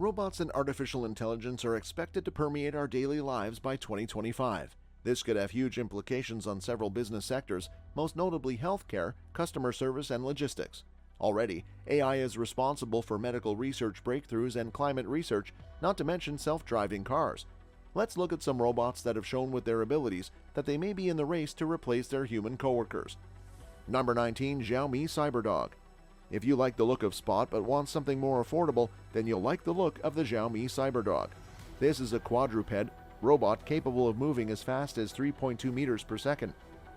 Robots and artificial intelligence are expected to permeate our daily lives by 2025. This could have huge implications on several business sectors, most notably healthcare, customer service, and logistics. Already, AI is responsible for medical research breakthroughs and climate research, not to mention self-driving cars. Let's look at some robots that have shown with their abilities that they may be in the race to replace their human coworkers. Number 19. Xiaomi CyberDog. If you like the look of Spot but want something more affordable, then you'll like the look of the Xiaomi CyberDog. This is a quadruped robot capable of moving as fast as 3.2 meters per second.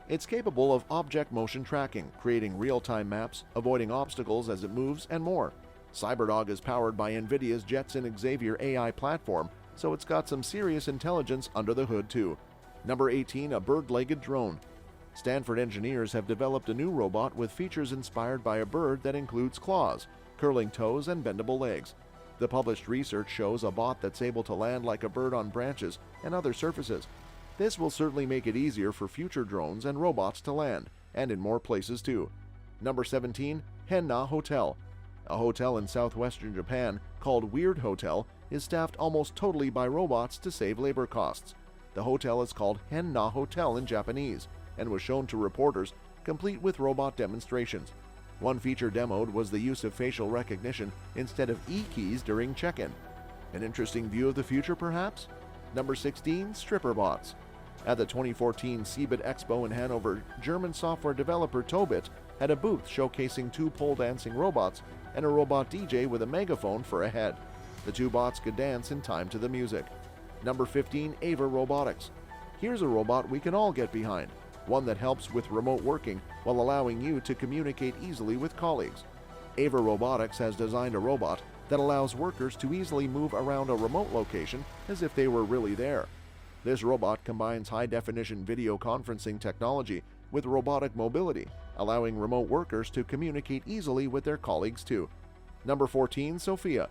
It's capable of object motion tracking, creating real-time maps, avoiding obstacles as it moves, and more. CyberDog is powered by NVIDIA's Jetson Xavier AI platform, so it's got some serious intelligence under the hood too. Number 18. A bird-legged drone. Stanford engineers have developed a new robot with features inspired by a bird that includes claws, curling toes, and bendable legs. The published research shows a bot that's able to land like a bird on branches and other surfaces. This will certainly make it easier for future drones and robots to land, and in more places too. Number 17. Henna Hotel. A hotel in southwestern Japan called Weird Hotel is staffed almost totally by robots to save labor costs. The hotel is called Henna Hotel in Japanese and was shown to reporters, complete with robot demonstrations. One feature demoed was the use of facial recognition instead of E-keys during check-in. An interesting view of the future, perhaps? Number 16. Stripper bots. At the 2014 CeBIT Expo in Hanover, German software developer Tobit had a booth showcasing two pole dancing robots and a robot DJ with a megaphone for a head. The two bots could dance in time to the music. Number 15. Ava Robotics. Here's a robot we can all get behind, one that helps with remote working while allowing you to communicate easily with colleagues. Ava Robotics has designed a robot that allows workers to easily move around a remote location as if they were really there. This robot combines high-definition video conferencing technology with robotic mobility, allowing remote workers to communicate easily with their colleagues too. Number 14. Sophia.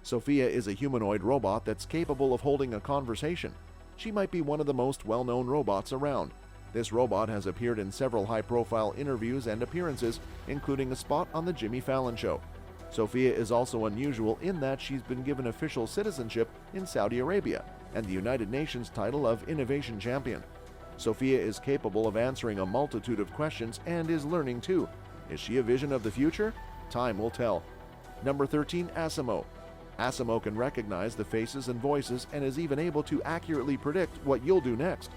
Sophia is a humanoid robot that's capable of holding a conversation. She might be one of the most well-known robots around. This robot has appeared in several high-profile interviews and appearances, including a spot on The Jimmy Fallon Show. Sophia is also unusual in that she's been given official citizenship in Saudi Arabia and the United Nations title of Innovation Champion. Sophia is capable of answering a multitude of questions and is learning too. Is she a vision of the future? Time will tell. Number 13. Asimo. Asimo can recognize the faces and voices and is even able to accurately predict what you'll do next.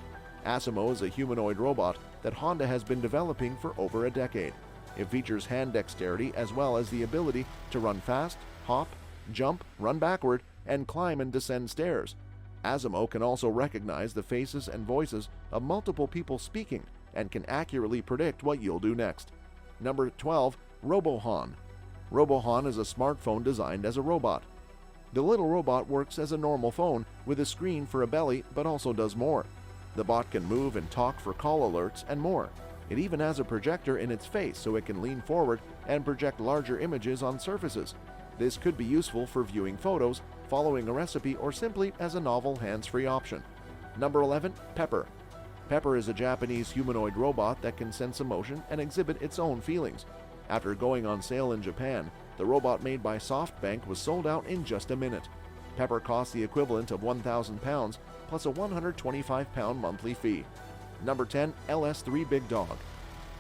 Asimo is a humanoid robot that Honda has been developing for over a decade. It features hand dexterity as well as the ability to run fast, hop, jump, run backward, and climb and descend stairs. Asimo can also recognize the faces and voices of multiple people speaking and can accurately predict what you'll do next. Number 12. RoboHan. RoboHan is a smartphone designed as a robot. The little robot works as a normal phone with a screen for a belly but also does more. The bot can move and talk for call alerts and more. It even has a projector in its face so it can lean forward and project larger images on surfaces. This could be useful for viewing photos, following a recipe, or simply as a novel hands-free option. Number 11. Pepper. Pepper is a Japanese humanoid robot that can sense emotion and exhibit its own feelings. After going on sale in Japan, the robot made by SoftBank was sold out in just a minute. Pepper costs the equivalent of £1,000 plus a £125 monthly fee. Number 10. LS3 Big Dog.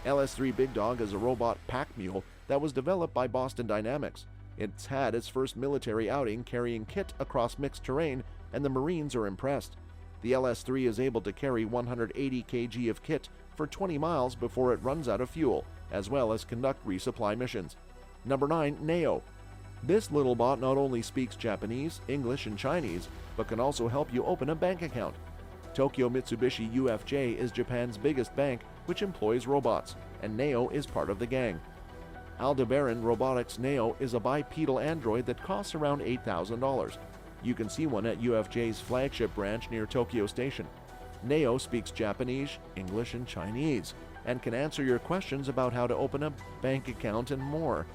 LS3 Big Dog is a robot pack mule that was developed by Boston Dynamics. It's had its first military outing carrying kit across mixed terrain, and the Marines are impressed. The LS3 is able to carry 180 kg of kit for 20 miles before it runs out of fuel, as well as conduct resupply missions. Number 9. Neo. This little bot not only speaks Japanese, English, and Chinese, but can also help you open a bank account. Tokyo Mitsubishi UFJ is Japan's biggest bank, which employs robots, and Neo is part of the gang. Aldebaran Robotics Neo is a bipedal android that costs around $8,000. You can see one at UFJ's flagship branch near Tokyo Station. Neo speaks Japanese, English, and Chinese, and can answer your questions about how to open a bank account and more.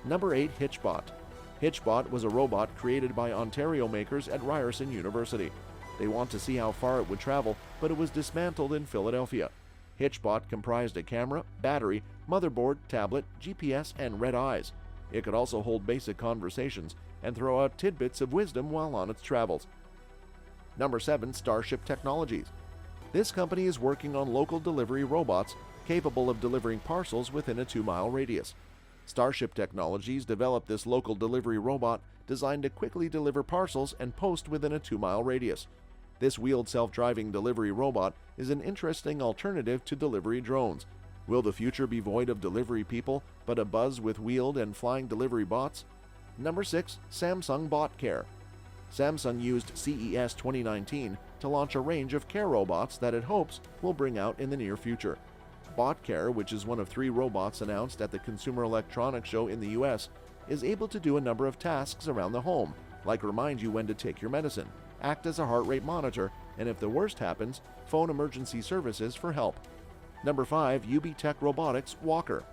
Number 8. Hitchbot. Hitchbot was a robot created by Ontario makers at Ryerson University. They want to see how far it would travel, but it was dismantled in Philadelphia. Hitchbot comprised a camera, battery, motherboard, tablet, GPS, and red eyes. It could also hold basic conversations and throw out tidbits of wisdom while on its travels. Number 7. Starship Technologies. This company is working on local delivery robots capable of delivering parcels within a 2-mile radius. Starship Technologies developed this local delivery robot designed to quickly deliver parcels and post within a 2-mile radius. This wheeled self-driving delivery robot is an interesting alternative to delivery drones. Will the future be void of delivery people, but abuzz with wheeled and flying delivery bots? Number 6. Samsung Bot Care. Samsung used CES 2019 to launch a range of care robots that it hopes will bring out in the near future. Bot Care, which is one of 3 robots announced at the Consumer Electronics Show in the US, is able to do a number of tasks around the home, like remind you when to take your medicine, act as a heart rate monitor, and if the worst happens, phone emergency services for help. Number 5. UBTech Robotics Walker.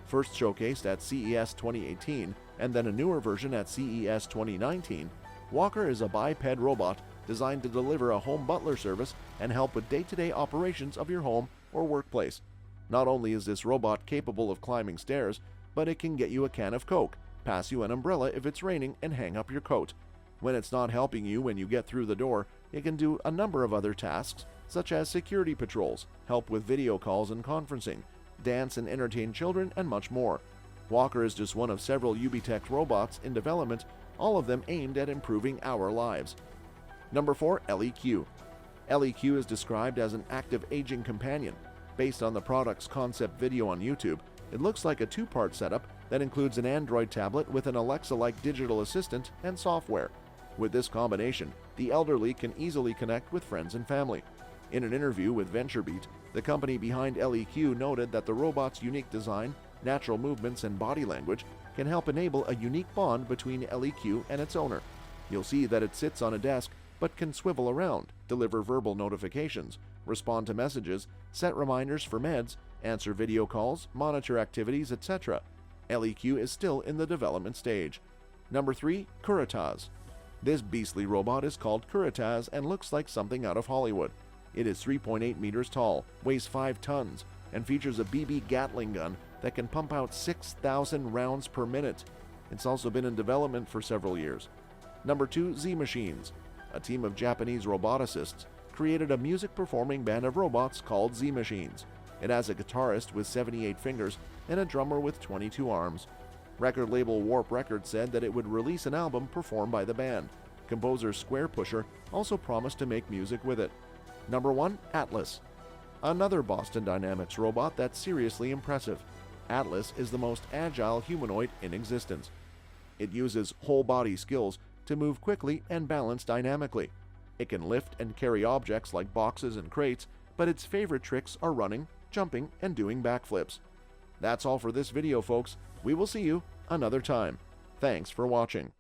First showcased at CES 2018 and then a newer version at CES 2019, Walker is a biped robot designed to deliver a home butler service and help with day-to-day operations of your home or workplace. Not only is this robot capable of climbing stairs, but it can get you a can of Coke, pass you an umbrella if it's raining, and hang up your coat. When it's not helping you when you get through the door, it can do a number of other tasks, such as security patrols, help with video calls and conferencing, dance and entertain children, and much more. Walker is just one of several UBTech robots in development, all of them aimed at improving our lives. Number 4. LEQ. LEQ is described as an active aging companion. Based on the product's concept video on YouTube, it looks like a 2-part setup that includes an Android tablet with an Alexa-like digital assistant and software. With this combination, the elderly can easily connect with friends and family. In an interview with VentureBeat, the company behind LEQ noted that the robot's unique design, natural movements, and body language can help enable a unique bond between LEQ and its owner. You'll see that it sits on a desk but can swivel around, deliver verbal notifications, respond to messages, set reminders for meds, answer video calls, monitor activities, etc. LEQ is still in the development stage. Number 3. Curitas. This beastly robot is called Curitas and looks like something out of Hollywood. It is 3.8 meters tall, weighs 5 tons, and features a BB Gatling gun that can pump out 6,000 rounds per minute. It's also been in development for several years. Number 2. Z-Machines. A team of Japanese roboticists created a music-performing band of robots called Z-Machines. It has a guitarist with 78 fingers and a drummer with 22 arms. Record label Warp Records said that it would release an album performed by the band. Composer Square Pusher also promised to make music with it. Number 1. Atlas. Another Boston Dynamics robot that's seriously impressive. Atlas is the most agile humanoid in existence. It uses whole-body skills to move quickly and balance dynamically. It can lift and carry objects like boxes and crates, but its favorite tricks are running, jumping, and doing backflips. That's all for this video, folks. We will see you another time. Thanks for watching.